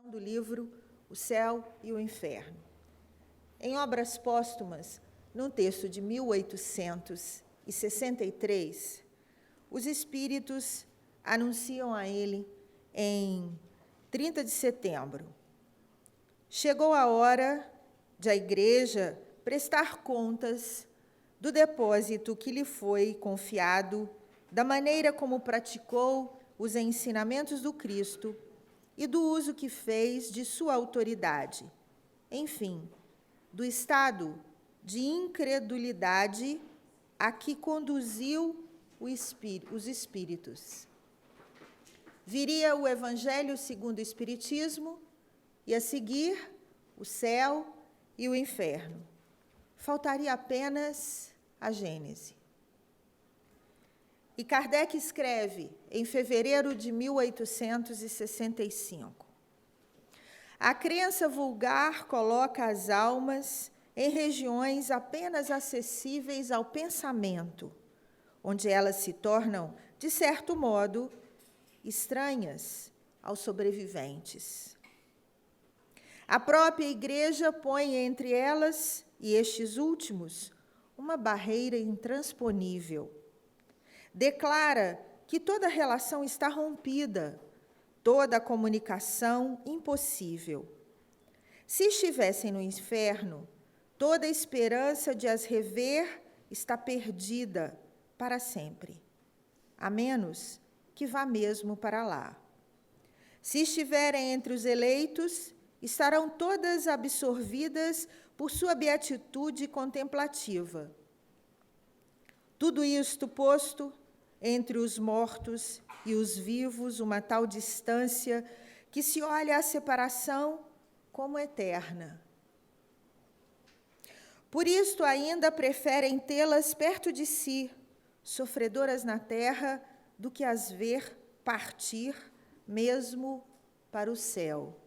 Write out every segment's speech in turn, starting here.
do livro O Céu e o Inferno. Em Obras Póstumas, num texto de 1863, os espíritos anunciam a ele em 30 de setembro: chegou a hora de a Igreja prestar contas do depósito que lhe foi confiado, da maneira como praticou os ensinamentos do Cristo e do uso que fez de sua autoridade, enfim, do estado de incredulidade a que conduziu os espíritos. Viria o Evangelho segundo o Espiritismo e, a seguir, o céu e o inferno. Faltaria apenas a Gênese. E Kardec escreve, em fevereiro de 1865, a crença vulgar coloca as almas em regiões apenas acessíveis ao pensamento, onde elas se tornam, de certo modo, estranhas aos sobreviventes. A própria Igreja põe entre elas e estes últimos uma barreira intransponível. Declara que toda relação está rompida, toda comunicação impossível. Se estivessem no inferno, toda esperança de as rever está perdida para sempre, a menos que vá mesmo para lá. Se estiverem entre os eleitos, estarão todas absorvidas por sua beatitude contemplativa. Tudo isto posto, entre os mortos e os vivos, uma tal distância que se olha a separação como eterna. Por isto ainda preferem tê-las perto de si, sofredoras na terra, do que as ver partir mesmo para o céu.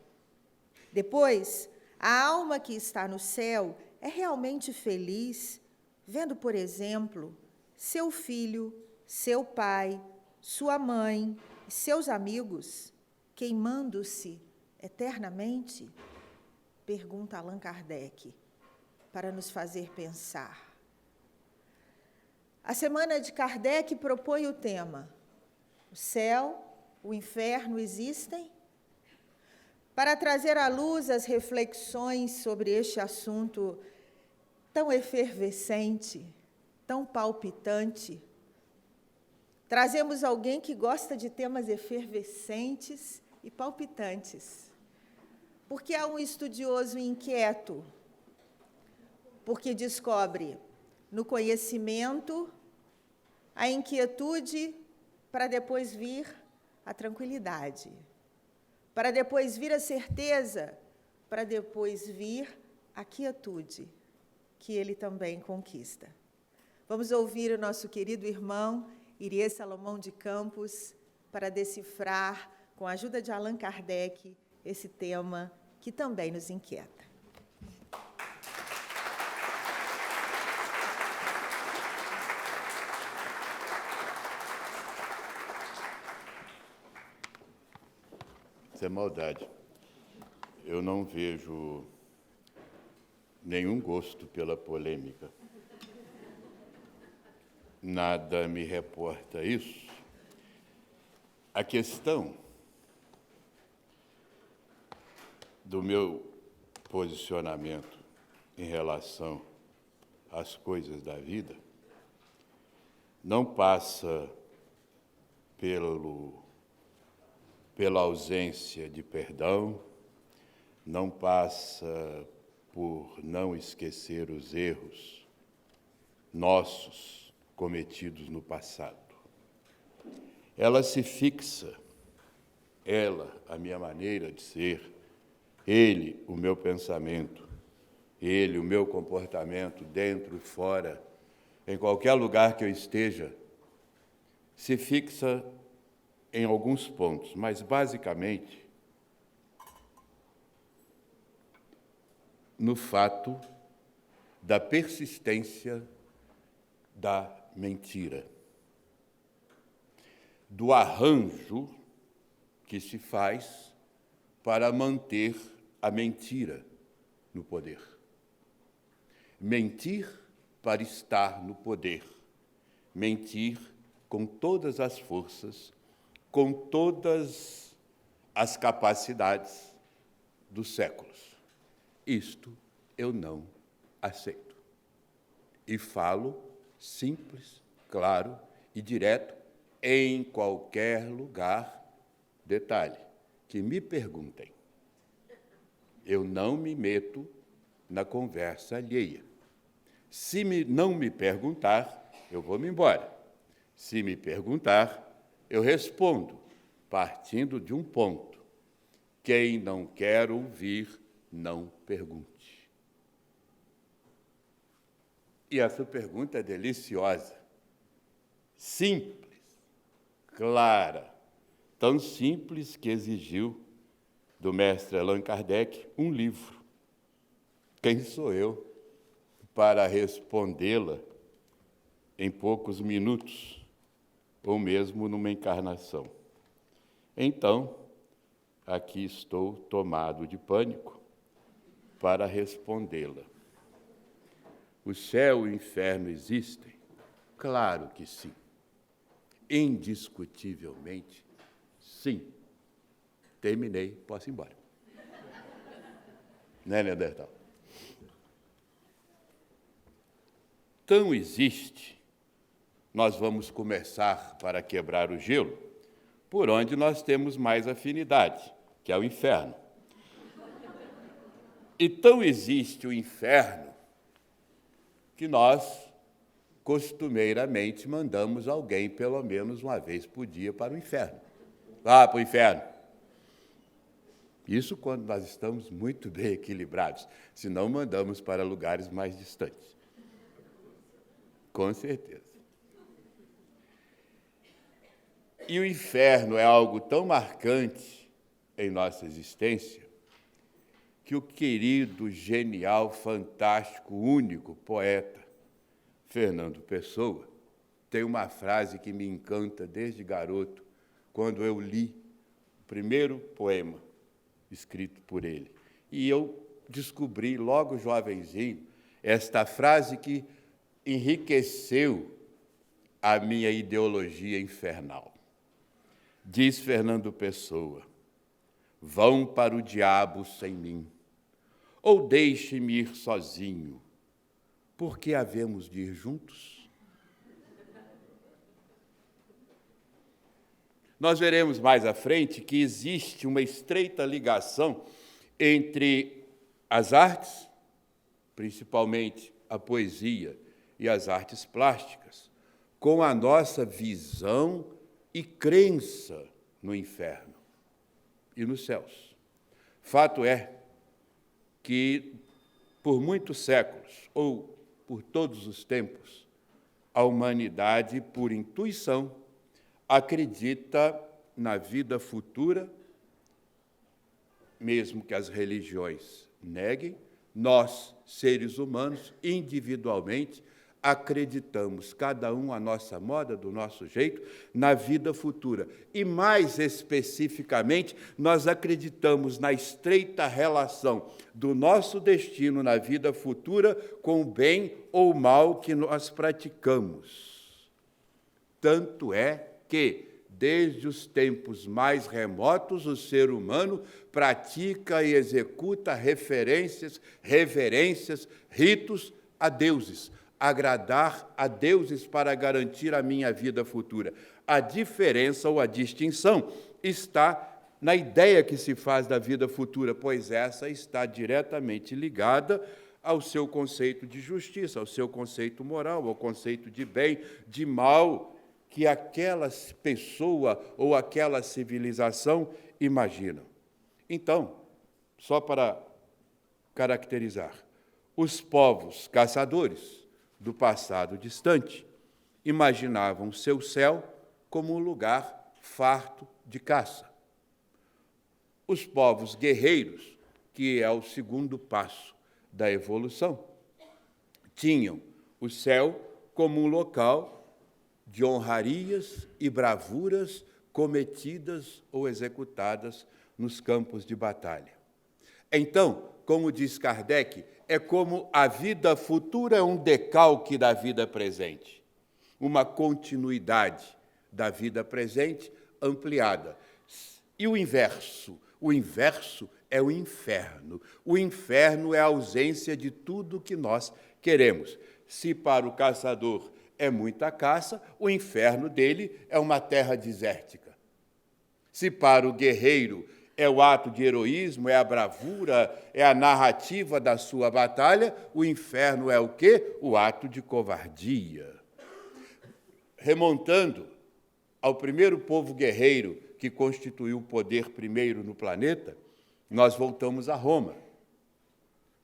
Depois, a alma que está no céu é realmente feliz, vendo, por exemplo, seu filho, seu pai, sua mãe e seus amigos queimando-se eternamente? Pergunta Allan Kardec, para nos fazer pensar. A Semana de Kardec propõe o tema: o céu, o inferno existem? Para trazer à luz as reflexões sobre este assunto tão efervescente, tão palpitante, trazemos alguém que gosta de temas efervescentes e palpitantes, porque é um estudioso inquieto, porque descobre no conhecimento a inquietude para depois vir a tranquilidade, para depois vir a certeza, para depois vir a quietude, que ele também conquista. Vamos ouvir o nosso querido irmão Irie Salomão de Campos para decifrar, com a ajuda de Allan Kardec, esse tema que também nos inquieta. Isso é maldade. Eu não vejo nenhum gosto pela polêmica. Nada me reporta isso. A questão do meu posicionamento em relação às coisas da vida não passa pela ausência de perdão, não passa por não esquecer os erros nossos cometidos no passado. Ela se fixa, a minha maneira de ser, ele, o meu pensamento, ele, o meu comportamento, dentro e fora, em qualquer lugar que eu esteja, se fixa em alguns pontos, mas, basicamente, no fato da persistência da mentira, do arranjo que se faz para manter a mentira no poder. Mentir para estar no poder. Mentir com todas as forças, com todas as capacidades dos séculos. Isto eu não aceito. E falo simples, claro e direto, em qualquer lugar. Detalhe, que me perguntem. Eu não me meto na conversa alheia. Se não me perguntar, eu vou-me embora. Se me perguntar, eu respondo, partindo de um ponto. Quem não quer ouvir, não pergunte. E essa pergunta é deliciosa, simples, clara, tão simples que exigiu do mestre Allan Kardec um livro. Quem sou eu para respondê-la em poucos minutos, ou mesmo numa encarnação? Então, aqui estou tomado de pânico para respondê-la. O céu e o inferno existem? Claro que sim. Indiscutivelmente, sim. Terminei, posso ir embora. Né, Neandertal? Então existe, nós vamos começar, para quebrar o gelo, por onde nós temos mais afinidade, que é o inferno. Então existe o inferno que nós, costumeiramente, mandamos alguém, pelo menos uma vez por dia, para o inferno. Vá para o inferno. Isso quando nós estamos muito bem equilibrados, senão mandamos para lugares mais distantes. Com certeza. E o inferno é algo tão marcante em nossa existência que o querido, genial, fantástico, único poeta Fernando Pessoa tem uma frase que me encanta desde garoto, quando eu li o primeiro poema escrito por ele. E eu descobri, logo jovenzinho, esta frase que enriqueceu a minha ideologia infernal. Diz Fernando Pessoa: vão para o diabo sem mim, ou deixe-me ir sozinho, porque havemos de ir juntos? Nós veremos mais à frente que existe uma estreita ligação entre as artes, principalmente a poesia e as artes plásticas, com a nossa visão e crença no inferno e nos céus. Fato é que, por muitos séculos, ou por todos os tempos, a humanidade, por intuição, acredita na vida futura, mesmo que as religiões neguem. Nós, seres humanos, individualmente, acreditamos, cada um à nossa moda, do nosso jeito, na vida futura. E, mais especificamente, nós acreditamos na estreita relação do nosso destino na vida futura com o bem ou o mal que nós praticamos. Tanto é que, desde os tempos mais remotos, o ser humano pratica e executa reverências, ritos a deuses, agradar a deuses para garantir a minha vida futura. A diferença ou a distinção está na ideia que se faz da vida futura, pois essa está diretamente ligada ao seu conceito de justiça, ao seu conceito moral, ao conceito de bem, de mal, que aquela pessoa ou aquela civilização imaginam. Então, só para caracterizar, os povos caçadores do passado distante imaginavam seu céu como um lugar farto de caça. Os povos guerreiros, que é o segundo passo da evolução, tinham o céu como um local de honrarias e bravuras cometidas ou executadas nos campos de batalha. Então, como diz Kardec, é como a vida futura é um decalque da vida presente, uma continuidade da vida presente ampliada. E o inverso? O inverso é o inferno. O inferno é a ausência de tudo que nós queremos. Se para o caçador é muita caça, o inferno dele é uma terra desértica. Se para o guerreiro é o ato de heroísmo, é a bravura, é a narrativa da sua batalha, o inferno é o quê? O ato de covardia. Remontando ao primeiro povo guerreiro que constituiu o poder primeiro no planeta, nós voltamos a Roma.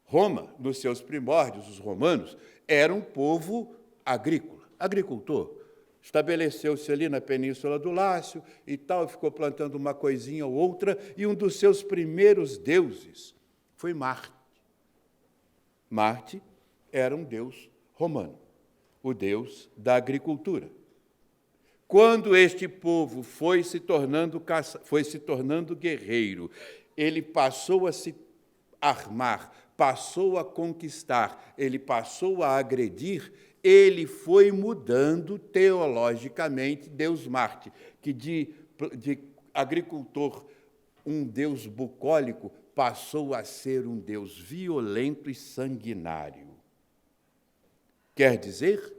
Roma, nos seus primórdios, os romanos, era um povo agrícola, agricultor. Estabeleceu-se ali na Península do Lácio e tal, ficou plantando uma coisinha ou outra, e um dos seus primeiros deuses foi Marte. Marte era um deus romano, o deus da agricultura. Quando este povo foi se tornando guerreiro, ele passou a se armar, passou a conquistar, ele passou a agredir, ele foi mudando teologicamente Deus Marte, que de agricultor, um deus bucólico, passou a ser um deus violento e sanguinário. Quer dizer,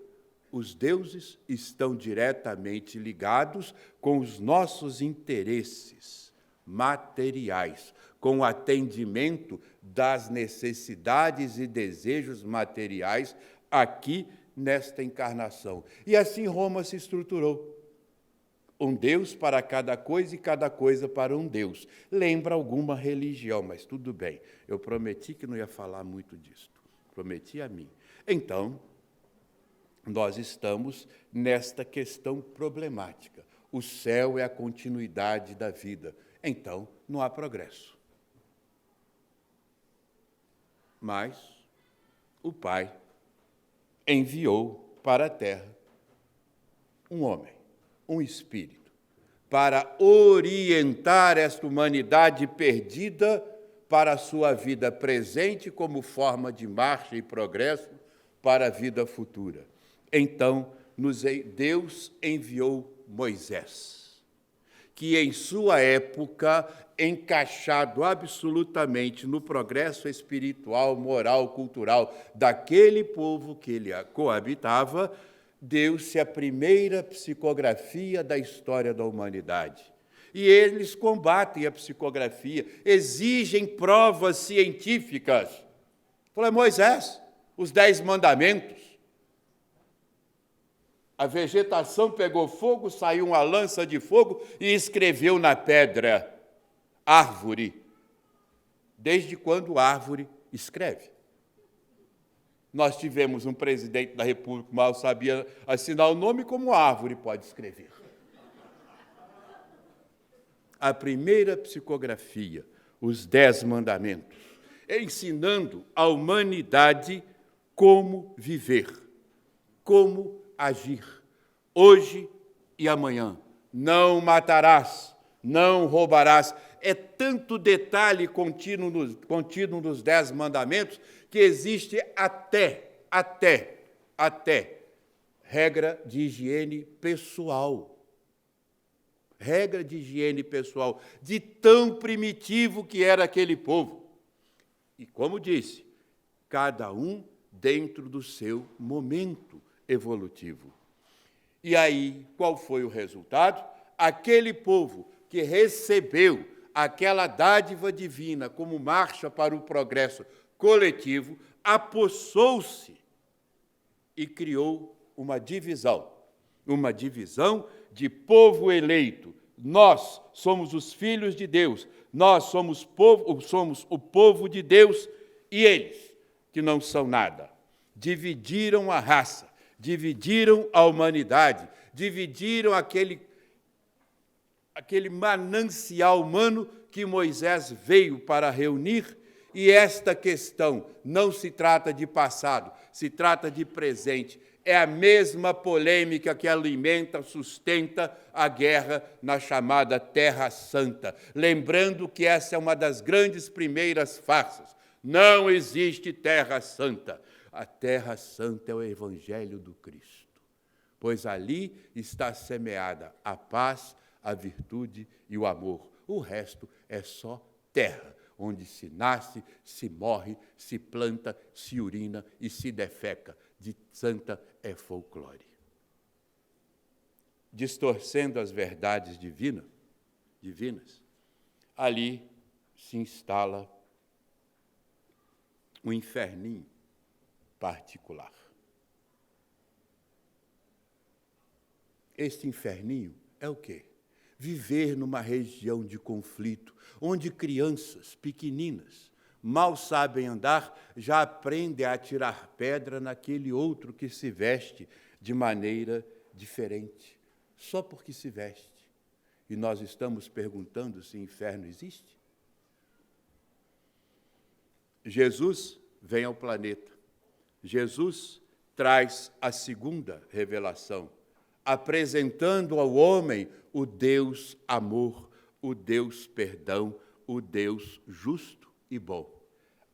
os deuses estão diretamente ligados com os nossos interesses materiais, com o atendimento das necessidades e desejos materiais aqui nesta encarnação. E assim Roma se estruturou. Um Deus para cada coisa e cada coisa para um Deus. Lembra alguma religião, mas tudo bem. Eu prometi que não ia falar muito disso. Prometi a mim. Então, nós estamos nesta questão problemática. O céu é a continuidade da vida. Então, não há progresso. Mas o Pai enviou para a terra um homem, um espírito, para orientar esta humanidade perdida para a sua vida presente como forma de marcha e progresso para a vida futura. Então, Deus enviou Moisés, que em sua época, encaixado absolutamente no progresso espiritual, moral, cultural daquele povo que ele coabitava, deu-se a primeira psicografia da história da humanidade. E eles combatem a psicografia, exigem provas científicas. Falei, Moisés, os 10 mandamentos. A vegetação pegou fogo, saiu uma lança de fogo e escreveu na pedra, árvore. Desde quando árvore escreve? Nós tivemos um presidente da República que mal sabia assinar o nome, como árvore pode escrever. A primeira psicografia, os 10 mandamentos, ensinando à humanidade como viver, como agir, hoje e amanhã. Não matarás, não roubarás. É tanto detalhe contínuo nos 10 mandamentos que existe até regra de higiene pessoal. Regra de higiene pessoal, de tão primitivo que era aquele povo. E, como disse, cada um dentro do seu momento evolutivo. E aí, qual foi o resultado? Aquele povo que recebeu aquela dádiva divina como marcha para o progresso coletivo, apossou-se e criou uma divisão de povo eleito. Nós somos os filhos de Deus, nós somos o povo de Deus, e eles, que não são nada, dividiram a raça, dividiram a humanidade, dividiram aquele manancial humano que Moisés veio para reunir. E esta questão não se trata de passado, se trata de presente. É a mesma polêmica que alimenta, sustenta a guerra na chamada Terra Santa. Lembrando que essa é uma das grandes primeiras farsas. Não existe Terra Santa. A Terra Santa é o Evangelho do Cristo, pois ali está semeada a paz, a virtude e o amor. O resto é só terra, onde se nasce, se morre, se planta, se urina e se defeca. De santa é folclore. Distorcendo as verdades divinas, ali se instala um inferninho particular. Este inferninho é o quê? Viver numa região de conflito, onde crianças pequeninas mal sabem andar, já aprendem a atirar pedra naquele outro que se veste de maneira diferente, só porque se veste. E nós estamos perguntando se inferno existe? Jesus vem ao planeta. Jesus traz a segunda revelação, apresentando ao homem o Deus amor, o Deus perdão, o Deus justo e bom.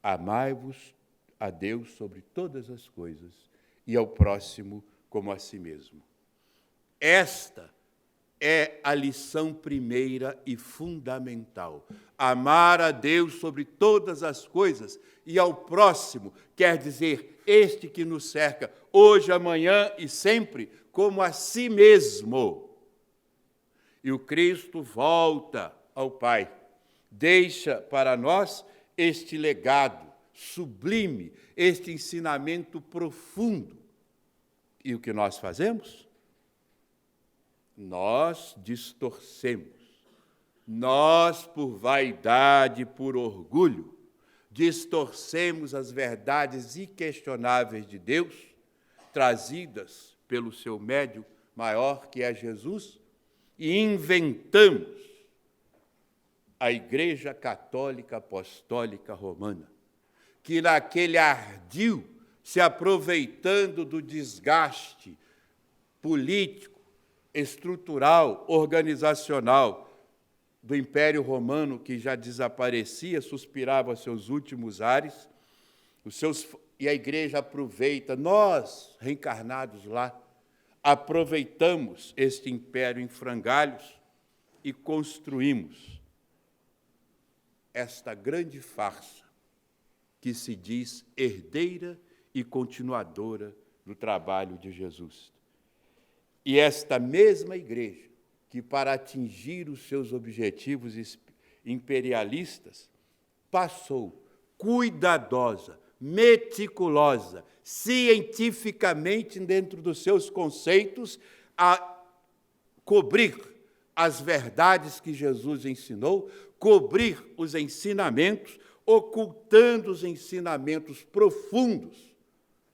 Amai-vos a Deus sobre todas as coisas e ao próximo como a si mesmo. Esta é a lição primeira e fundamental. Amar a Deus sobre todas as coisas e ao próximo, quer dizer, este que nos cerca, hoje, amanhã e sempre, como a si mesmo. E o Cristo volta ao Pai, deixa para nós este legado sublime, este ensinamento profundo. E o que nós fazemos? Nós distorcemos. Nós, por vaidade, por orgulho, distorcemos as verdades inquestionáveis de Deus, trazidas pelo seu médium maior, que é Jesus, e inventamos a Igreja Católica Apostólica Romana, que naquele ardil, se aproveitando do desgaste político, estrutural, organizacional do Império Romano, que já desaparecia, suspirava seus últimos ares, e a Igreja aproveita, nós, reencarnados lá, aproveitamos este império em frangalhos e construímos esta grande farsa que se diz herdeira e continuadora do trabalho de Jesus. E esta mesma igreja, que para atingir os seus objetivos imperialistas, passou cuidadosa, meticulosa, cientificamente dentro dos seus conceitos, a cobrir as verdades que Jesus ensinou, cobrir os ensinamentos, ocultando os ensinamentos profundos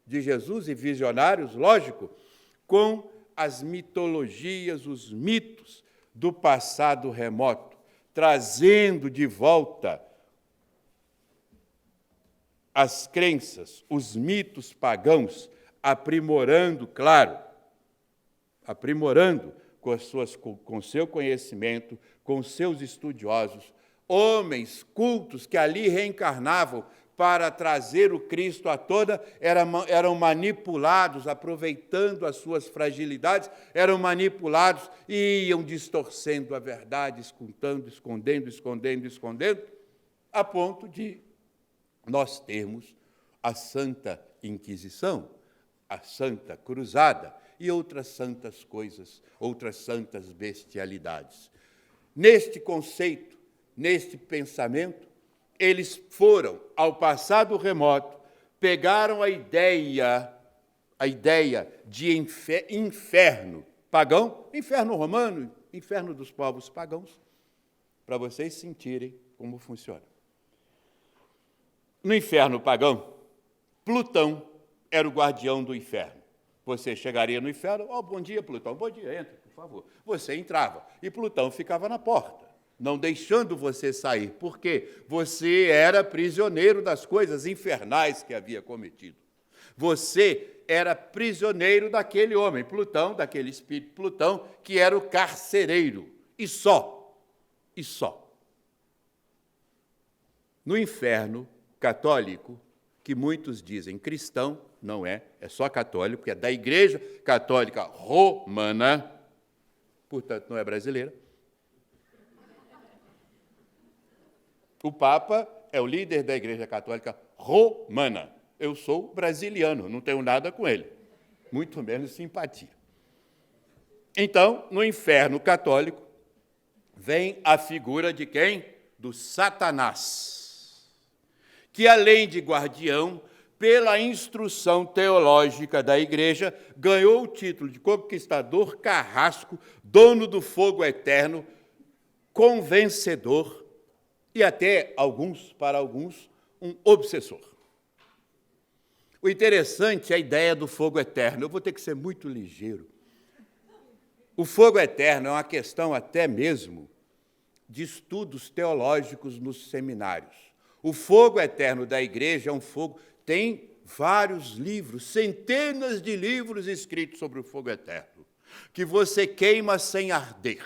de Jesus e visionários, lógico, com as mitologias, os mitos do passado remoto, trazendo de volta as crenças, os mitos pagãos, aprimorando, claro, aprimorando com seu conhecimento, com seus estudiosos, homens cultos que ali reencarnavam para trazer o Cristo à tona, eram manipulados, aproveitando as suas fragilidades, eram manipulados e iam distorcendo a verdade, escondendo, a ponto de nós termos a Santa Inquisição, a Santa Cruzada e outras santas coisas, outras santas bestialidades. Neste conceito, neste pensamento, eles foram ao passado remoto, pegaram a ideia de inferno pagão, inferno romano, inferno dos povos pagãos, para vocês sentirem como funciona. No inferno pagão, Plutão era o guardião do inferno. Você chegaria no inferno, bom dia, Plutão, bom dia, entra, por favor. Você entrava, e Plutão ficava na porta, não deixando você sair, porque você era prisioneiro das coisas infernais que havia cometido. Você era prisioneiro daquele homem, Plutão, daquele espírito Plutão, que era o carcereiro. E só. E só. No inferno católico, que muitos dizem cristão, não é, é só católico, porque é da Igreja Católica Romana, portanto, não é brasileira. O Papa é o líder da Igreja Católica Romana. Eu sou brasiliano, não tenho nada com ele, muito menos simpatia. Então, no inferno católico, vem a figura de quem? Do Satanás, que, além de guardião, pela instrução teológica da Igreja, ganhou o título de conquistador carrasco, dono do fogo eterno, convencedor e até, para alguns, um obsessor. O interessante é a ideia do fogo eterno. Eu vou ter que ser muito ligeiro. O fogo eterno é uma questão até mesmo de estudos teológicos nos seminários. O fogo eterno da Igreja é um fogo... Tem vários livros, centenas de livros escritos sobre o fogo eterno, que você queima sem arder.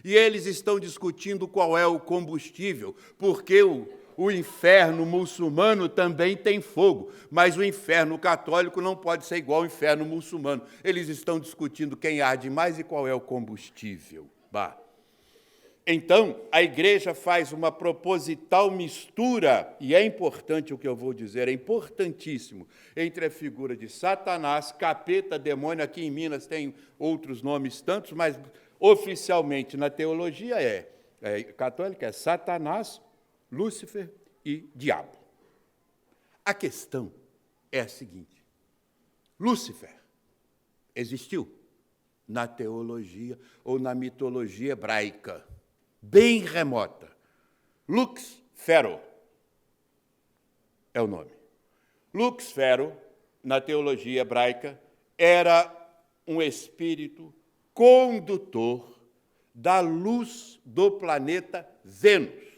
E eles estão discutindo qual é o combustível, porque o inferno muçulmano também tem fogo, mas o inferno católico não pode ser igual ao inferno muçulmano. Eles estão discutindo quem arde mais e qual é o combustível. Então, a Igreja faz uma proposital mistura, e é importante o que eu vou dizer, é importantíssimo, entre a figura de Satanás, capeta, demônio, aqui em Minas tem outros nomes tantos, mas oficialmente na teologia católica é Satanás, Lúcifer e diabo. A questão é a seguinte: Lúcifer existiu na teologia ou na mitologia hebraica, bem remota. Lux Fero é o nome. Lux Fero, na teologia hebraica, era um espírito condutor da luz do planeta Vênus.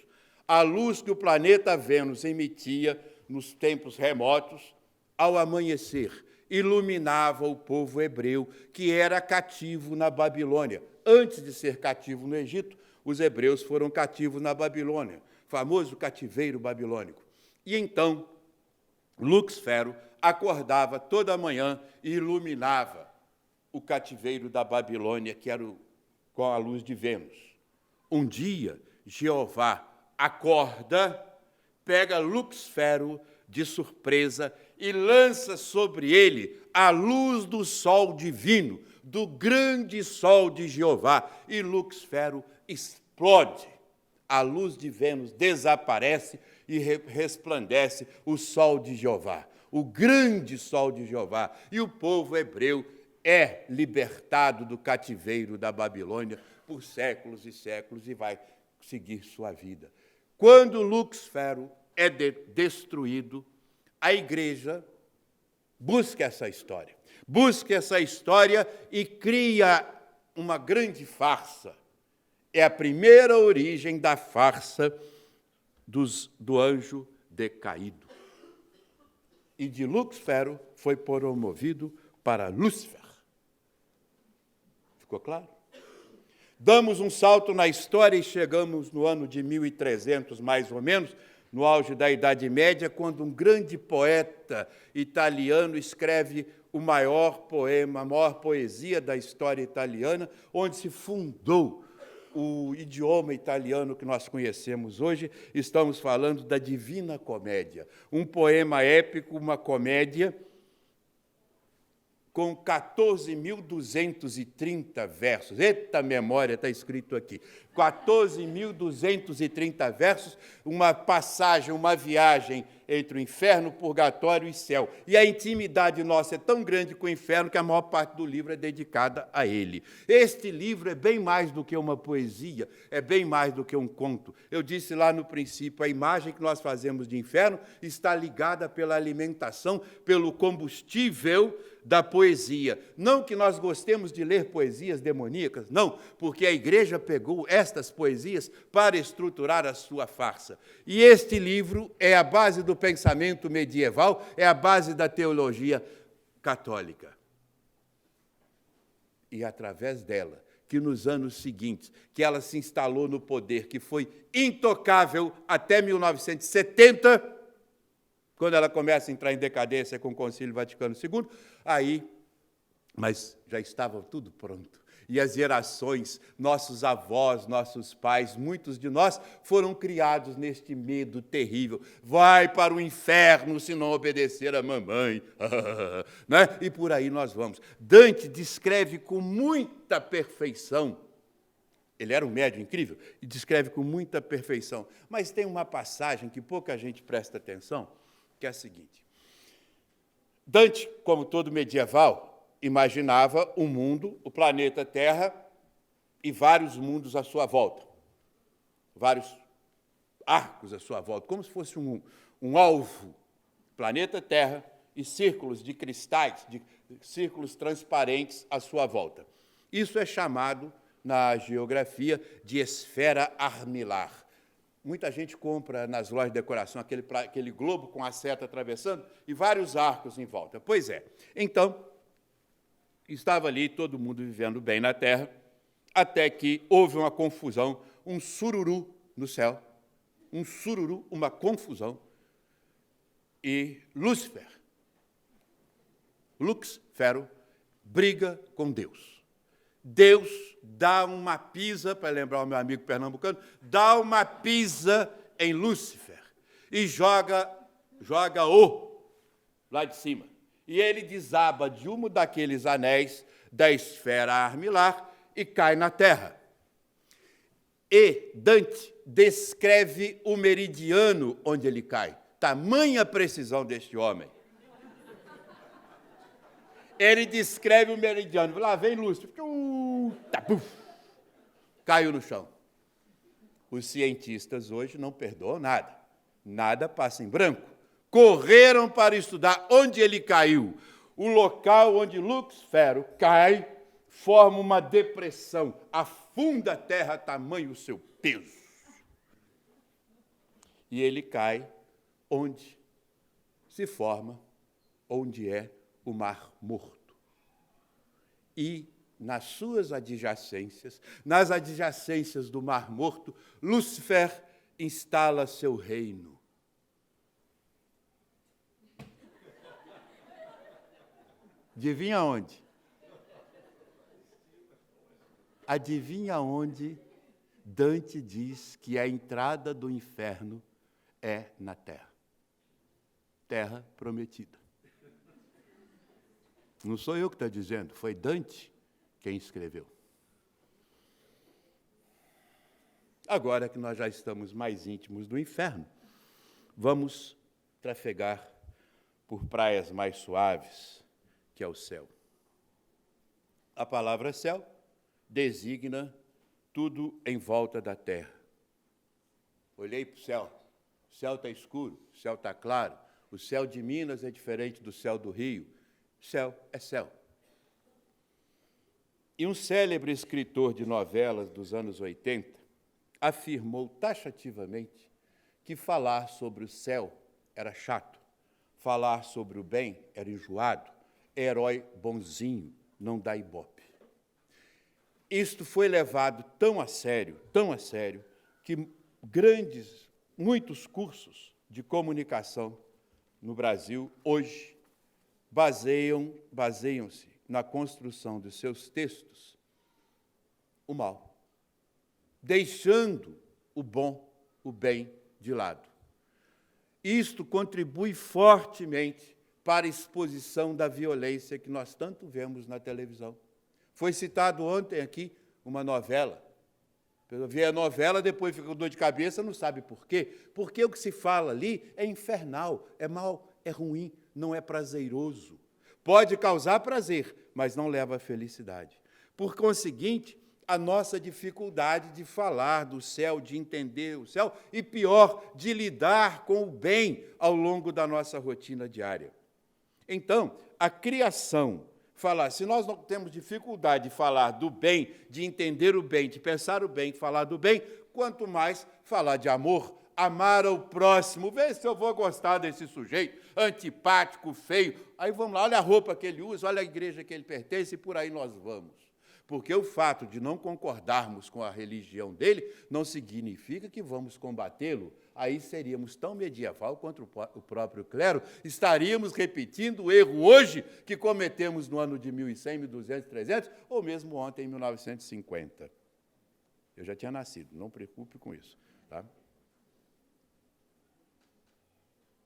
A luz que o planeta Vênus emitia nos tempos remotos, ao amanhecer, iluminava o povo hebreu, que era cativo na Babilônia. Antes de ser cativo no Egito, os hebreus foram cativos na Babilônia, famoso cativeiro babilônico. E então, Lux Fero acordava toda manhã e iluminava o cativeiro da Babilônia, que era com a luz de Vênus. Um dia, Jeová acorda, pega Lux Fero de surpresa e lança sobre ele a luz do sol divino, do grande sol de Jeová, e Lux Fero explode. A luz de Vênus desaparece e resplandece o sol de Jeová, o grande sol de Jeová, e o povo hebreu é libertado do cativeiro da Babilônia por séculos e séculos e vai seguir sua vida. Quando Lux Fero é destruído, a Igreja busca essa história e cria uma grande farsa. É a primeira origem da farsa do anjo decaído. E de Lux Fero foi promovido para Lúcifer. Ficou claro? Damos um salto na história e chegamos no ano de 1300, mais ou menos, no auge da Idade Média, quando um grande poeta italiano escreve o maior poema, a maior poesia da história italiana, onde se fundou o idioma italiano que nós conhecemos hoje. Estamos falando da Divina Comédia, um poema épico, uma comédia com 14.230 versos. Eita memória, está escrito aqui. 14.230 versos, uma passagem, uma viagem entre o inferno, o purgatório e céu. E a intimidade nossa é tão grande com o inferno que a maior parte do livro é dedicada a ele. Este livro é bem mais do que uma poesia, é bem mais do que um conto. Eu disse lá no princípio, a imagem que nós fazemos de inferno está ligada pela alimentação, pelo combustível da poesia. Não que nós gostemos de ler poesias demoníacas, não, porque a Igreja pegou estas poesias para estruturar a sua farsa. E este livro é a base do pensamento medieval, é a base da teologia católica. E através dela, que nos anos seguintes, que ela se instalou no poder, que foi intocável até 1970, quando ela começa a entrar em decadência com o Concílio Vaticano II, aí, mas já estava tudo pronto. E as gerações, nossos avós, nossos pais, muitos de nós foram criados neste medo terrível. Vai para o inferno se não obedecer a mamãe. Né? E por aí nós vamos. Dante descreve com muita perfeição. Ele era um médium incrível e descreve com muita perfeição. Mas tem uma passagem que pouca gente presta atenção, que é a seguinte. Dante, como todo medieval, imaginava um mundo, o planeta Terra, e vários mundos à sua volta. Vários arcos à sua volta, como se fosse um alvo. Planeta Terra e círculos de cristais, de círculos transparentes à sua volta. Isso é chamado, na geografia, de esfera armilar. Muita gente compra nas lojas de decoração aquele globo com a seta atravessando e vários arcos em volta. Pois é. Então, estava ali todo mundo vivendo bem na Terra, até que houve uma confusão, um sururu no céu, um sururu, uma confusão, e Lúcifer, Lux Fero, briga com Deus. Deus dá uma pisa, para lembrar o meu amigo pernambucano, dá uma pisa em Lúcifer e joga-o lá de cima. E ele desaba de um daqueles anéis da esfera armilar e cai na terra. E Dante descreve o meridiano onde ele cai. Tamanha precisão deste homem. Ele descreve o meridiano. Lá vem Lúcifer. Caiu no chão. Os cientistas hoje não perdoam nada. Nada passa em branco. Correram para estudar onde ele caiu. O local onde Lux Fero cai forma uma depressão, afunda a terra tamanho o seu peso. E ele cai onde se forma, onde é o Mar Morto. E nas suas adjacências, nas adjacências do Mar Morto, Lúcifer instala seu reino. Adivinha onde? Adivinha onde Dante diz que a entrada do inferno é na terra? Terra prometida. Não sou eu que estou dizendo, foi Dante quem escreveu. Agora que nós já estamos mais íntimos do inferno, vamos trafegar por praias mais suaves, que é o céu. A palavra céu designa tudo em volta da terra. Olhei para o céu está escuro, o céu está claro, o céu de Minas é diferente do céu do Rio, céu é céu. E um célebre escritor de novelas dos anos 80 afirmou taxativamente que falar sobre o céu era chato, falar sobre o bem era enjoado, herói bonzinho, não dá ibope. Isto foi levado tão a sério, que muitos cursos de comunicação no Brasil, hoje, baseiam-se na construção dos seus textos o mal, deixando o bom, o bem de lado. Isto contribui fortemente para a exposição da violência que nós tanto vemos na televisão. Foi citado ontem aqui uma novela. Vê a novela, depois fica com dor de cabeça, não sabe por quê. Porque o que se fala ali é infernal, é mal, é ruim, não é prazeroso. Pode causar prazer, mas não leva à felicidade. Por conseguinte, a nossa dificuldade de falar do céu, de entender o céu, e pior, de lidar com o bem ao longo da nossa rotina diária. Então, a criação falar. Se nós não temos dificuldade de falar do bem, de entender o bem, de pensar o bem, de falar do bem, quanto mais falar de amor, amar ao próximo, ver se eu vou gostar desse sujeito, antipático, feio. Aí vamos lá, olha a roupa que ele usa, olha a igreja que ele pertence, e por aí nós vamos. Porque o fato de não concordarmos com a religião dele não significa que vamos combatê-lo. Aí seríamos tão medieval quanto o próprio clero, estaríamos repetindo o erro hoje que cometemos no ano de 1100, 1200, 300, ou mesmo ontem, em 1950. Eu já tinha nascido, não preocupe com isso. Tá?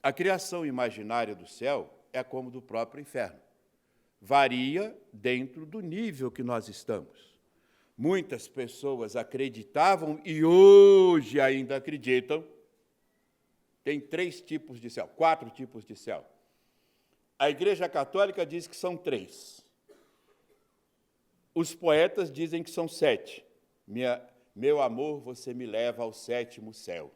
A criação imaginária do céu é como do próprio inferno. Varia dentro do nível que nós estamos. Muitas pessoas acreditavam e hoje ainda acreditam. Tem 3 tipos de céu, 4 tipos de céu. A Igreja Católica diz que são 3. Os poetas dizem que são 7. Meu amor, você me leva ao 7º céu.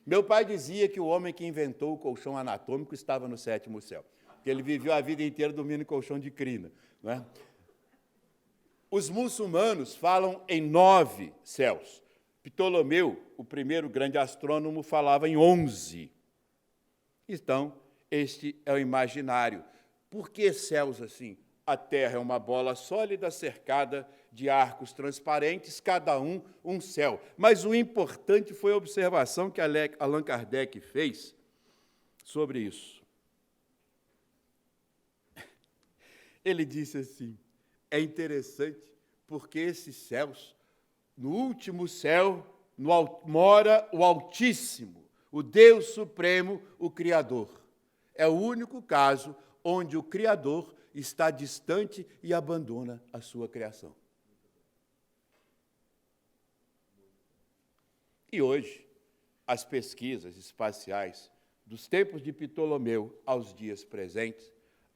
Meu pai dizia que o homem que inventou o colchão anatômico estava no 7º céu, que ele viveu a vida inteira dormindo em colchão de crina. Não é? Os muçulmanos falam em 9 céus. Ptolomeu, o primeiro grande astrônomo, falava em 11. Então, este é o imaginário. Por que céus assim? A Terra é uma bola sólida cercada de arcos transparentes, cada um céu. Mas o importante foi a observação que Allan Kardec fez sobre isso. Ele disse assim, é interessante porque esses céus, no último céu, mora o Altíssimo, o Deus Supremo, o Criador. É o único caso onde o Criador está distante e abandona a sua criação. E hoje, as pesquisas espaciais, dos tempos de Ptolomeu aos dias presentes,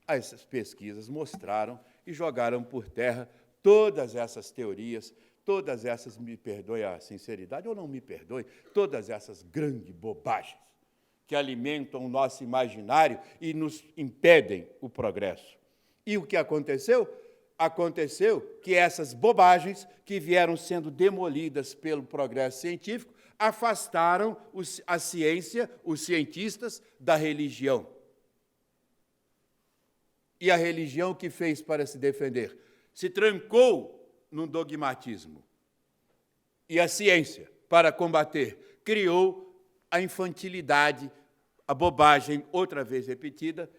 essas pesquisas mostraram e jogaram por terra todas essas teorias, todas essas, me perdoe a sinceridade, ou não me perdoe, todas essas grandes bobagens que alimentam o nosso imaginário e nos impedem o progresso. E o que aconteceu? Aconteceu que essas bobagens que vieram sendo demolidas pelo progresso científico afastaram a ciência, os cientistas, da religião. E a religião o que fez para se defender? Se trancou num dogmatismo. E a ciência, para combater, criou a infantilidade, a bobagem, outra vez repetida,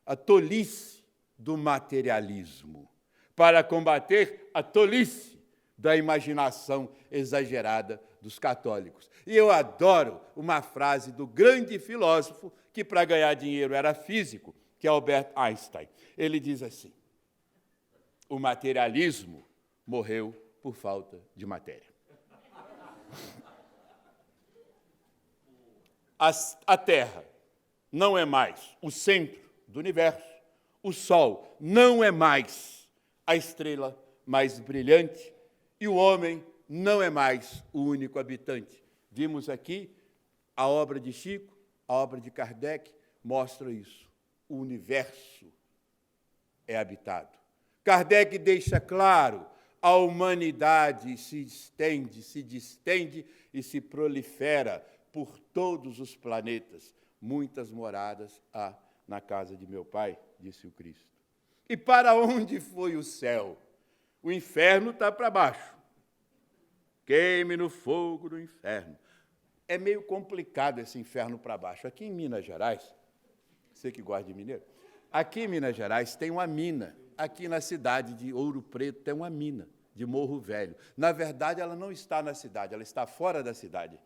a tolice do materialismo, para combater a tolice da imaginação exagerada dos católicos. E eu adoro uma frase do grande filósofo, que para ganhar dinheiro era físico, que é Albert Einstein. Ele diz assim, o materialismo morreu por falta de matéria. A Terra não é mais o centro do universo, o Sol não é mais a estrela mais brilhante e o homem não é mais o único habitante. Vimos aqui a obra de Chico, a obra de Kardec, mostra isso. O universo é habitado. Kardec deixa claro, a humanidade se estende, se distende e se prolifera por todos os planetas. Muitas moradas há na casa de meu Pai, disse o Cristo. E para onde foi o céu? O inferno está para baixo. Queime no fogo do inferno. É meio complicado esse inferno para baixo. Aqui em Minas Gerais, você que gosta de mineiro, aqui em Minas Gerais tem uma mina. Aqui na cidade de Ouro Preto tem uma mina, de Morro Velho. Na verdade, ela não está na cidade, ela está fora da cidade.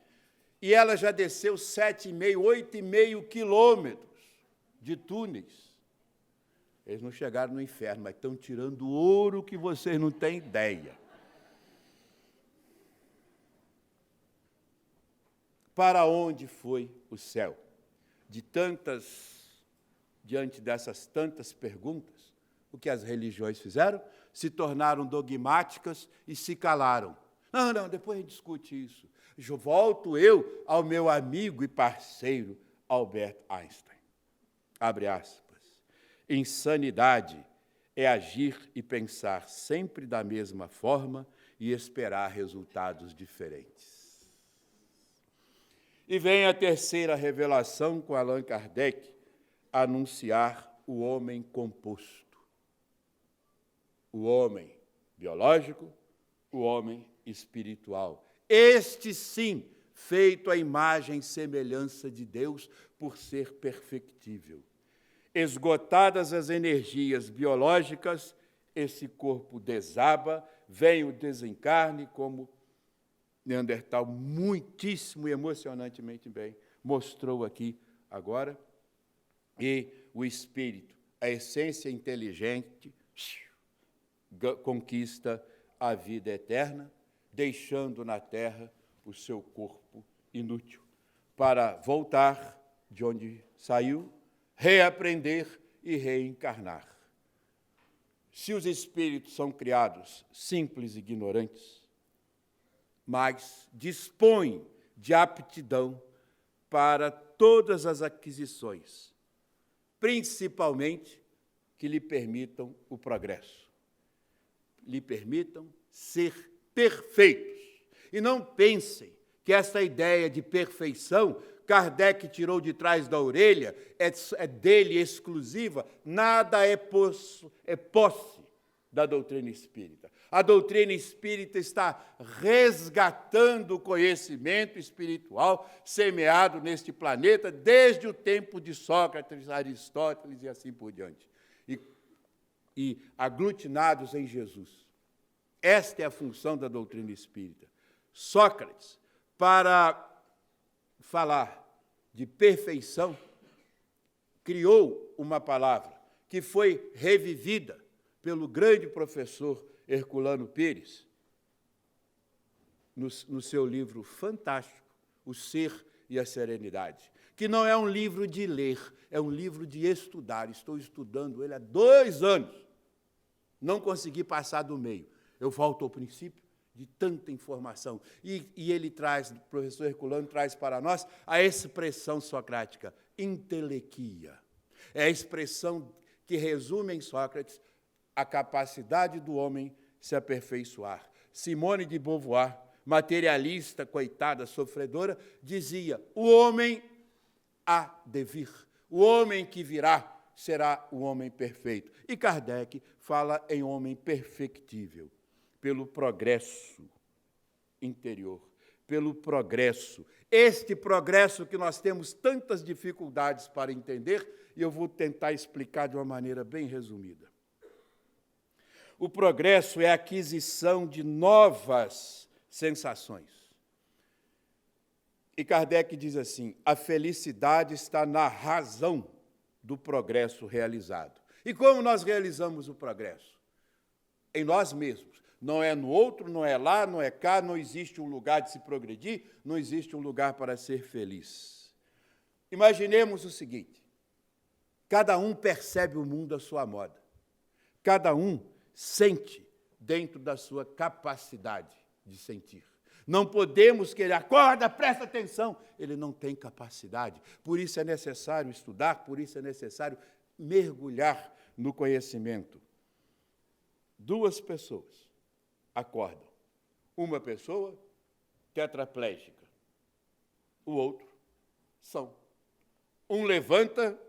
E ela já desceu 7,5, 8,5 quilômetros de túneis. Eles não chegaram no inferno, mas estão tirando ouro que vocês não têm ideia. Para onde foi o céu? Diante dessas tantas perguntas, o que as religiões fizeram? Se tornaram dogmáticas e se calaram. Não, depois a gente discute isso. Volto eu ao meu amigo e parceiro Albert Einstein. Abre aspas. Insanidade é agir e pensar sempre da mesma forma e esperar resultados diferentes. E vem a terceira revelação com Allan Kardec, anunciar o homem composto. O homem biológico, o homem espiritual. Este sim, feito à imagem e semelhança de Deus, por ser perfectível. Esgotadas as energias biológicas, esse corpo desaba, vem o desencarne, como Neandertal muitíssimo e emocionantemente bem mostrou aqui agora, e o espírito, a essência inteligente, conquista a vida eterna, deixando na terra o seu corpo inútil, para voltar de onde saiu, reaprender e reencarnar. Se os espíritos são criados simples e ignorantes, mas dispõem de aptidão para todas as aquisições, principalmente que lhe permitam o progresso, lhe permitam ser perfeitos. E não pensem que essa ideia de perfeição Kardec tirou de trás da orelha, é dele exclusiva, nada é posse da doutrina espírita. A doutrina espírita está resgatando o conhecimento espiritual semeado neste planeta desde o tempo de Sócrates, Aristóteles e assim por diante, e aglutinados em Jesus. Esta é a função da doutrina espírita. Sócrates, para falar de perfeição, criou uma palavra que foi revivida pelo grande professor Herculano Pires, no seu livro fantástico, O Ser e a Serenidade, que não é um livro de ler, é um livro de estudar. Estou estudando ele há 2 anos, não consegui passar do meio. Eu volto ao princípio de tanta informação. E ele traz, o professor Herculano traz para nós a expressão socrática, entelequia. É a expressão que resume em Sócrates a capacidade do homem se aperfeiçoar. Simone de Beauvoir, materialista, coitada, sofredora, dizia: o homem há de vir, o homem que virá será o homem perfeito. E Kardec fala em homem perfectível, pelo progresso interior, pelo progresso. Este progresso que nós temos tantas dificuldades para entender, e eu vou tentar explicar de uma maneira bem resumida. O progresso é a aquisição de novas sensações. E Kardec diz assim: a felicidade está na razão do progresso realizado. E como nós realizamos o progresso? Em nós mesmos. Não é no outro, não é lá, não é cá, não existe um lugar de se progredir, não existe um lugar para ser feliz. Imaginemos o seguinte: cada um percebe o mundo à sua moda. Cada um sente dentro da sua capacidade de sentir. Não podemos querer, acorda, presta atenção. Ele não tem capacidade. Por isso é necessário estudar, por isso é necessário mergulhar no conhecimento. 2 pessoas acordam. Uma pessoa tetraplégica, o outro são. Um levanta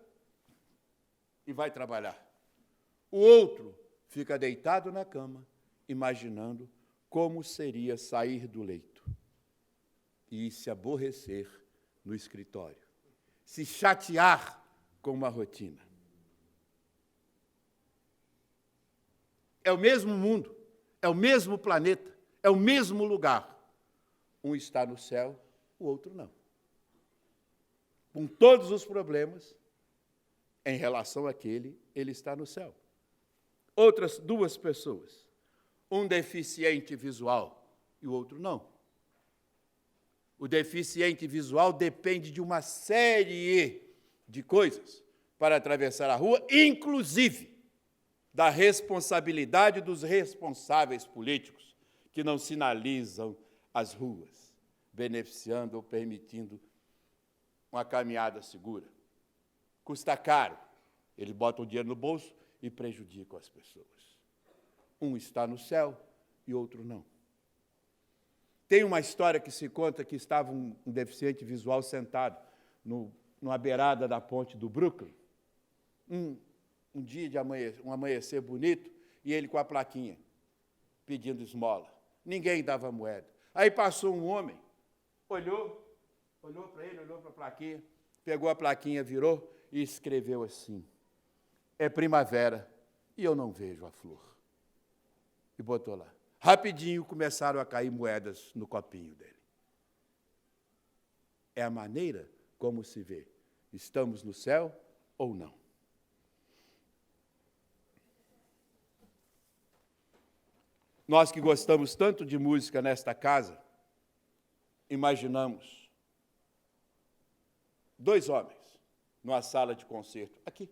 e vai trabalhar. O outro fica deitado na cama, imaginando como seria sair do leito e se aborrecer no escritório, se chatear com uma rotina. É o mesmo mundo, é o mesmo planeta, é o mesmo lugar. Um está no céu, o outro não. Com todos os problemas, em relação àquele, ele está no céu. Outras 2 pessoas, um deficiente visual e o outro não. O deficiente visual depende de uma série de coisas para atravessar a rua, inclusive da responsabilidade dos responsáveis políticos que não sinalizam as ruas, beneficiando ou permitindo uma caminhada segura. Custa caro. Eles botam o dinheiro no bolso e prejudicam as pessoas. Um está no céu e outro não. Tem uma história que se conta que estava um deficiente visual sentado numa beirada da ponte do Brooklyn, um dia de um amanhecer bonito, e ele com a plaquinha, pedindo esmola. Ninguém dava moeda. Aí passou um homem, olhou para ele, olhou para a plaquinha, pegou a plaquinha, virou e escreveu assim: é primavera e eu não vejo a flor. E botou lá. Rapidinho começaram a cair moedas no copinho dele. É a maneira como se vê. Estamos no céu ou não? Nós que gostamos tanto de música nesta casa, imaginamos 2 homens numa sala de concerto, aqui.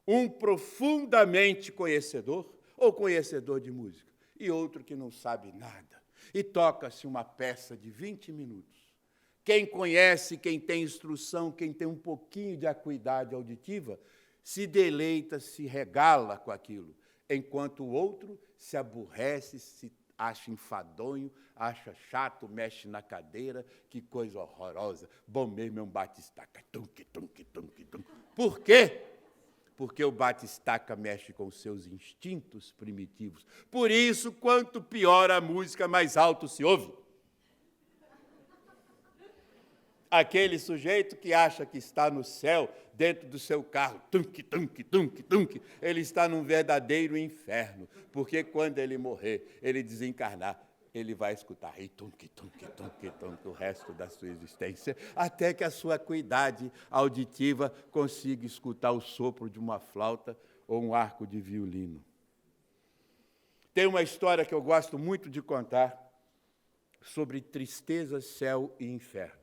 Um profundamente conhecedor, ou conhecedor de música, e outro que não sabe nada. E toca-se uma peça de 20 minutos. Quem conhece, quem tem instrução, quem tem um pouquinho de acuidade auditiva, se deleita, se regala com aquilo, enquanto o outro se aborrece, se acha enfadonho, acha chato, mexe na cadeira, que coisa horrorosa. Bom mesmo é um bate-estaca. Por quê? Porque o bate-estaca mexe com os seus instintos primitivos. Por isso, quanto pior a música, mais alto se ouve. Aquele sujeito que acha que está no céu, dentro do seu carro, ele está num verdadeiro inferno, porque quando ele morrer, ele desencarnar, ele vai escutar o resto da sua existência, até que a sua acuidade auditiva consiga escutar o sopro de uma flauta ou um arco de violino. Tem uma história que eu gosto muito de contar sobre tristeza, céu e inferno.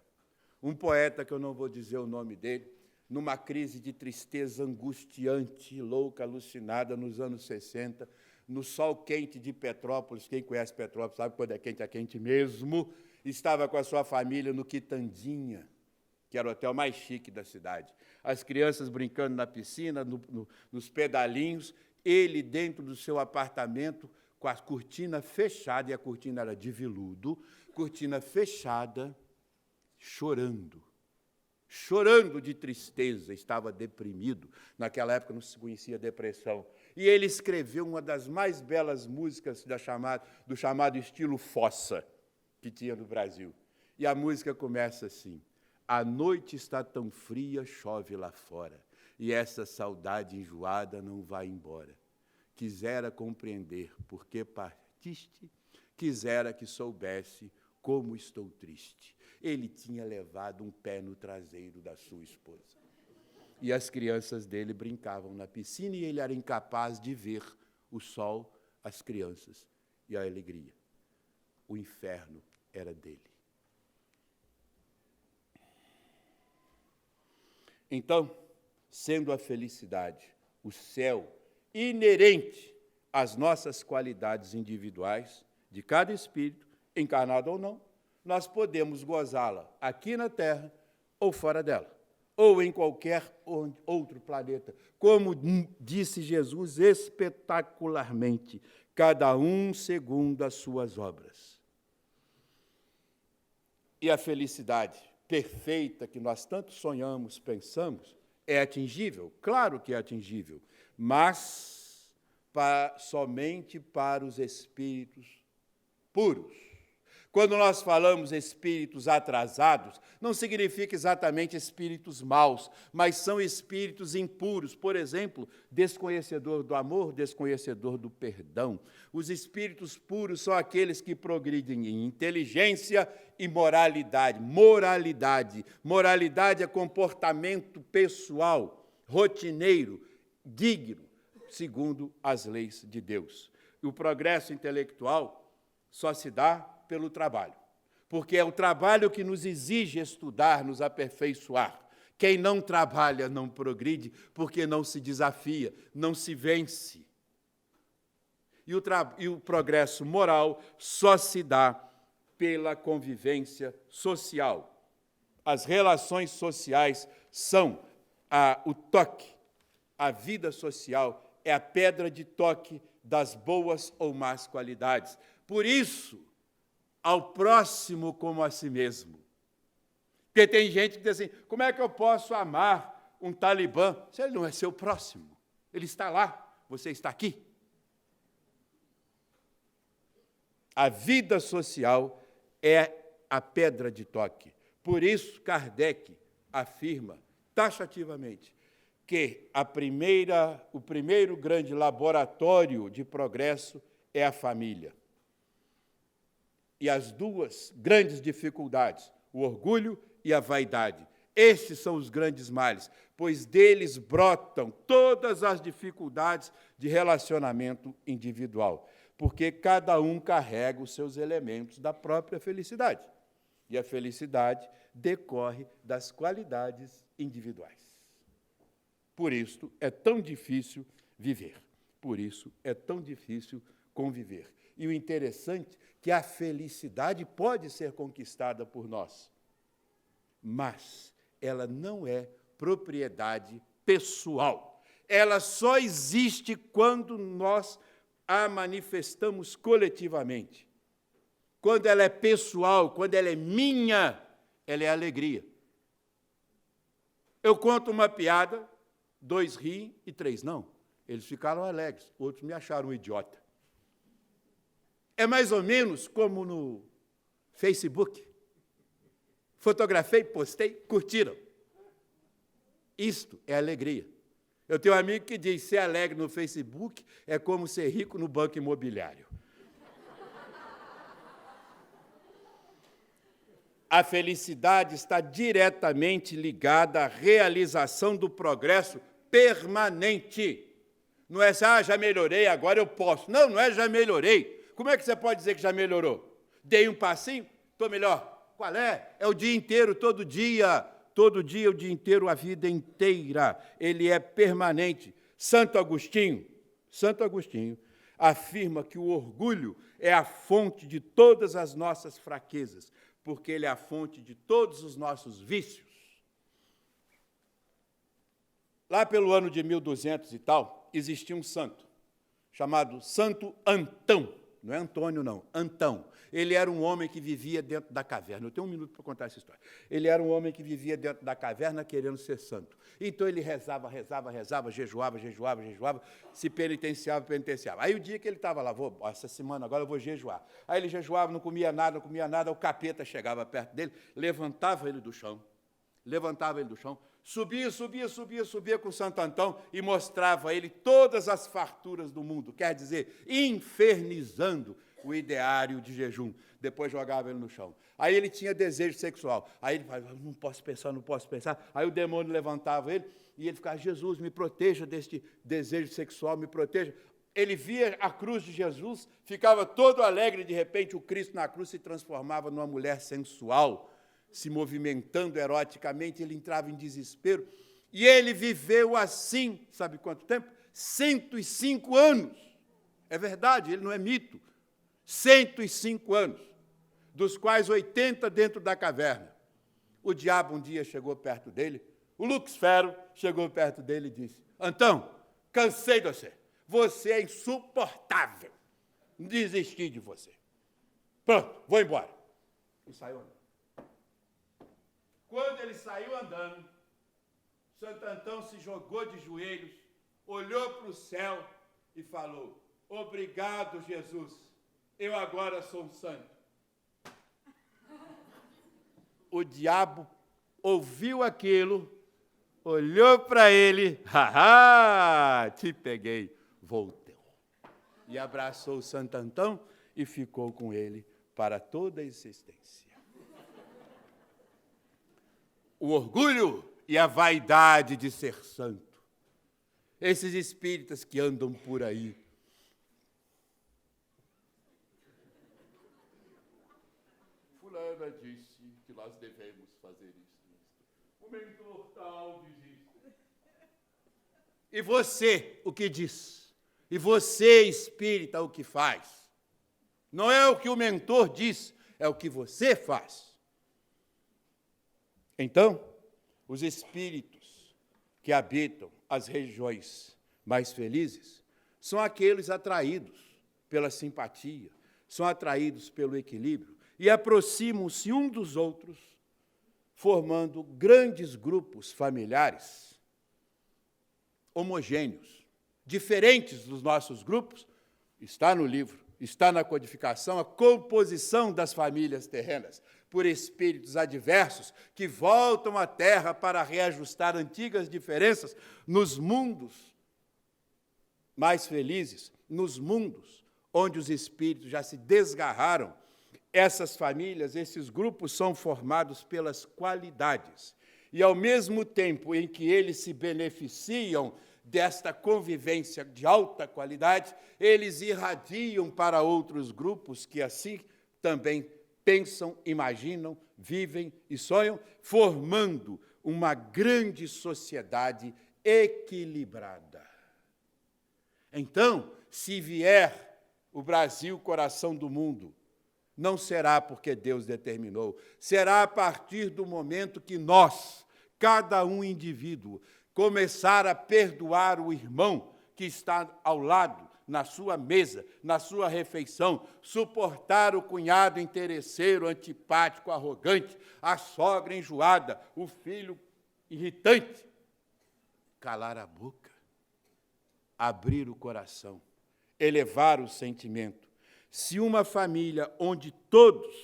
Um poeta, que eu não vou dizer o nome dele, numa crise de tristeza angustiante, louca, alucinada, nos anos 60, no sol quente de Petrópolis, quem conhece Petrópolis sabe quando é quente mesmo, estava com a sua família no Quitandinha, que era o hotel mais chique da cidade. As crianças brincando na piscina, nos pedalinhos, ele dentro do seu apartamento, com a cortina fechada, e a cortina era de veludo, cortina fechada, chorando de tristeza, estava deprimido. Naquela época não se conhecia depressão. E ele escreveu uma das mais belas músicas do chamado estilo fossa que tinha no Brasil. E a música começa assim: a noite está tão fria, chove lá fora, e essa saudade enjoada não vai embora. Quisera compreender por que partiste, quisera que soubesse como estou triste. Ele tinha levado um pé no traseiro da sua esposa. E as crianças dele brincavam na piscina e ele era incapaz de ver o sol, as crianças e a alegria. O inferno era dele. Então, sendo a felicidade, o céu, inerente às nossas qualidades individuais, de cada espírito, encarnado ou não, nós podemos gozá-la aqui na Terra ou fora dela, ou em qualquer outro planeta. Como disse Jesus espetacularmente, cada um segundo as suas obras. E a felicidade perfeita que nós tanto sonhamos, pensamos, é atingível? Claro que é atingível, mas somente para os espíritos puros. Quando nós falamos espíritos atrasados, não significa exatamente espíritos maus, mas são espíritos impuros. Por exemplo, desconhecedor do amor, desconhecedor do perdão. Os espíritos puros são aqueles que progridem em inteligência e moralidade. Moralidade é comportamento pessoal, rotineiro, digno, segundo as leis de Deus. E o progresso intelectual só se dá pelo trabalho, porque é o trabalho que nos exige estudar, nos aperfeiçoar. Quem não trabalha não progride, porque não se desafia, não se vence. E o progresso moral só se dá pela convivência social. As relações sociais são o toque A vida social é a pedra de toque das boas ou más qualidades. Por isso, ao próximo como a si mesmo. Porque tem gente que diz assim, como é que eu posso amar um talibã se ele não é seu próximo? Ele está lá, você está aqui. A vida social é a pedra de toque. Por isso, Kardec afirma taxativamente que o primeiro grande laboratório de progresso é a família. E as duas grandes dificuldades, o orgulho e a vaidade. Estes são os grandes males, pois deles brotam todas as dificuldades de relacionamento individual, porque cada um carrega os seus elementos da própria felicidade. E a felicidade decorre das qualidades individuais. Por isso é tão difícil viver. Por isso é tão difícil conviver. E o interessante é que a felicidade pode ser conquistada por nós, mas ela não é propriedade pessoal. Ela só existe quando nós a manifestamos coletivamente. Quando ela é pessoal, quando ela é minha, ela é alegria. Eu conto uma piada, 2 riem e 3 não. Eles ficaram alegres, outros me acharam um idiota. É mais ou menos como no Facebook. Fotografei, postei, curtiram. Isto é alegria. Eu tenho um amigo que diz, ser alegre no Facebook é como ser rico no banco imobiliário. A felicidade está diretamente ligada à realização do progresso permanente. Não é assim, já melhorei, agora eu posso. Não, não é já melhorei. Como é que você pode dizer que já melhorou? Dei um passinho, estou melhor. Qual é? É o dia inteiro, todo dia, o dia inteiro, a vida inteira. Ele é permanente. Santo Agostinho afirma que o orgulho é a fonte de todas as nossas fraquezas, porque ele é a fonte de todos os nossos vícios. Lá pelo ano de 1200 e tal, existia um santo, chamado Santo Antão. Não é Antônio, não, Antão. Ele era um homem que vivia dentro da caverna. Eu tenho 1 minuto para contar essa história. Ele era um homem que vivia dentro da caverna querendo ser santo. Então ele rezava, jejuava, se penitenciava. Aí o dia que ele estava lá, essa semana agora eu vou jejuar. Aí ele jejuava, não comia nada, o capeta chegava perto dele, levantava ele do chão, subia com Santo Antão e mostrava a ele todas as farturas do mundo, quer dizer, infernizando o ideário de jejum. Depois jogava ele no chão. Aí ele tinha desejo sexual. Aí ele falava, não posso pensar. Aí o demônio levantava ele e ele ficava, Jesus, me proteja deste desejo sexual, me proteja. Ele via a cruz de Jesus, ficava todo alegre, de repente o Cristo na cruz se transformava numa mulher sensual, se movimentando eroticamente, ele entrava em desespero, e ele viveu assim, sabe quanto tempo? 105 anos. É verdade, ele não é mito. 105 anos, dos quais 80 dentro da caverna. O diabo um dia chegou perto dele, o Luxfero chegou perto dele e disse, Antão, cansei de você, você é insuportável, desisti de você. Pronto, vou embora. E saiu andando. Quando ele saiu andando, Santo Antão se jogou de joelhos, olhou para o céu e falou, obrigado, Jesus, eu agora sou um santo. O diabo ouviu aquilo, olhou para ele, te peguei, voltou. E abraçou o Santo Antão e ficou com ele para toda a existência. O orgulho e a vaidade de ser santo. Esses espíritas que andam por aí. Fulana disse que nós devemos fazer isso. O mentor tal diz isso. E você, o que diz? E você, espírita, o que faz? Não é o que o mentor diz, é o que você faz. Então, os espíritos que habitam as regiões mais felizes são aqueles atraídos pela simpatia, são atraídos pelo equilíbrio e aproximam-se um dos outros, formando grandes grupos familiares homogêneos, diferentes dos nossos grupos. Está no livro, está na codificação, a composição das famílias terrenas por espíritos adversos que voltam à Terra para reajustar antigas diferenças nos mundos mais felizes, nos mundos onde os espíritos já se desgarraram. Essas famílias, esses grupos são formados pelas qualidades. E, ao mesmo tempo em que eles se beneficiam desta convivência de alta qualidade, eles irradiam para outros grupos que assim também pensam, imaginam, vivem e sonham, formando uma grande sociedade equilibrada. Então, se vier o Brasil, coração do mundo, não será porque Deus determinou, será a partir do momento que nós, cada um indivíduo, começar a perdoar o irmão que está ao lado, na sua mesa, na sua refeição, suportar o cunhado interesseiro, antipático, arrogante, a sogra enjoada, o filho irritante, calar a boca, abrir o coração, elevar o sentimento. Se uma família onde todos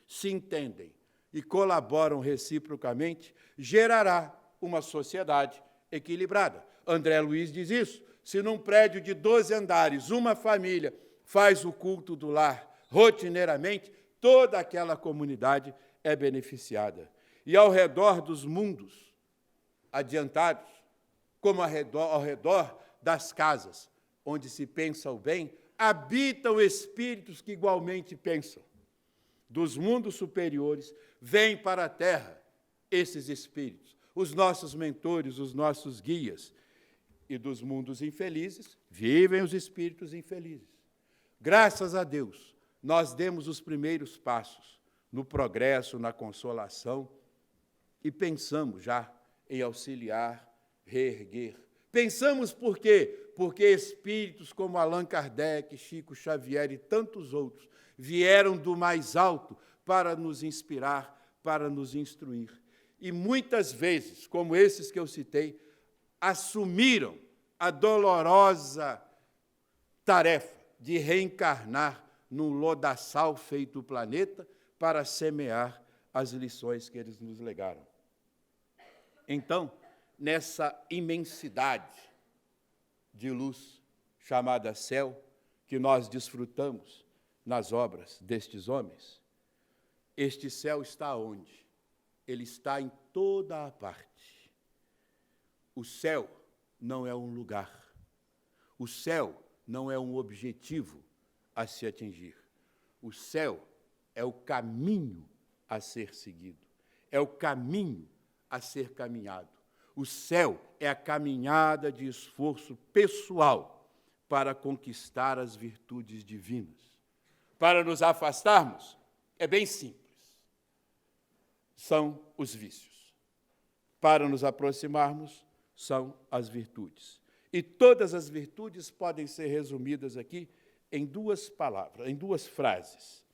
se entendem e colaboram reciprocamente, gerará uma sociedade equilibrada. André Luiz diz isso. Se num prédio de 12 andares, uma família faz o culto do lar rotineiramente, toda aquela comunidade é beneficiada. E ao redor dos mundos adiantados, como ao redor das casas, onde se pensa o bem, habitam espíritos que igualmente pensam. Dos mundos superiores, vêm para a Terra esses espíritos, os nossos mentores, os nossos guias. E dos mundos infelizes, vivem os espíritos infelizes. Graças a Deus, nós demos os primeiros passos no progresso, na consolação, e pensamos já em auxiliar, reerguer. Pensamos por quê? Porque espíritos como Allan Kardec, Chico Xavier e tantos outros vieram do mais alto para nos inspirar, para nos instruir. E muitas vezes, como esses que eu citei, assumiram a dolorosa tarefa de reencarnar num lodaçal feito o planeta para semear as lições que eles nos legaram. Então, nessa imensidade de luz chamada céu, que nós desfrutamos nas obras destes homens, este céu está onde? Ele está em toda a parte. O céu não é um lugar. O céu não é um objetivo a se atingir. O céu é o caminho a ser seguido. É o caminho a ser caminhado. O céu é a caminhada de esforço pessoal para conquistar as virtudes divinas. Para nos afastarmos, é bem simples. São os vícios. Para nos aproximarmos, são as virtudes. E todas as virtudes podem ser resumidas aqui em duas palavras, em duas frases,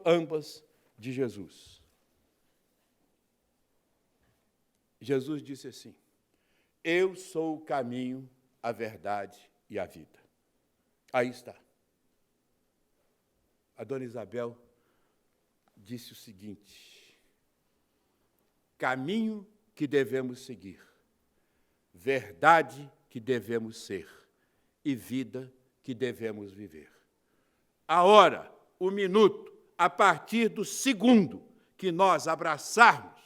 ambas de Jesus. Jesus disse assim: eu sou o caminho, a verdade e a vida. Aí está. A dona Isabel disse o seguinte: caminho que devemos seguir, verdade que devemos ser e vida que devemos viver. A hora, o minuto, a partir do segundo que nós abraçarmos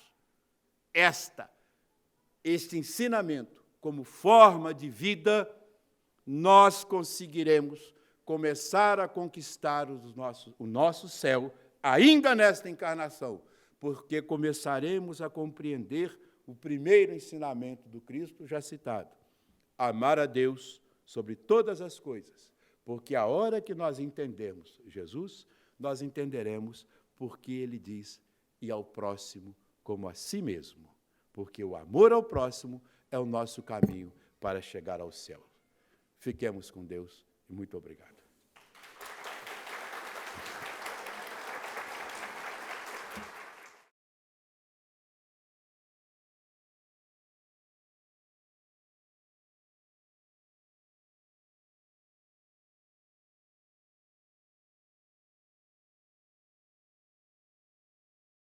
este ensinamento como forma de vida, nós conseguiremos começar a conquistar o nosso céu, ainda nesta encarnação, porque começaremos a compreender o primeiro ensinamento do Cristo já citado: amar a Deus sobre todas as coisas, porque a hora que nós entendermos Jesus, nós entenderemos porque ele diz: e ao próximo como a si mesmo, porque o amor ao próximo é o nosso caminho para chegar ao céu. Fiquemos com Deus e muito obrigado.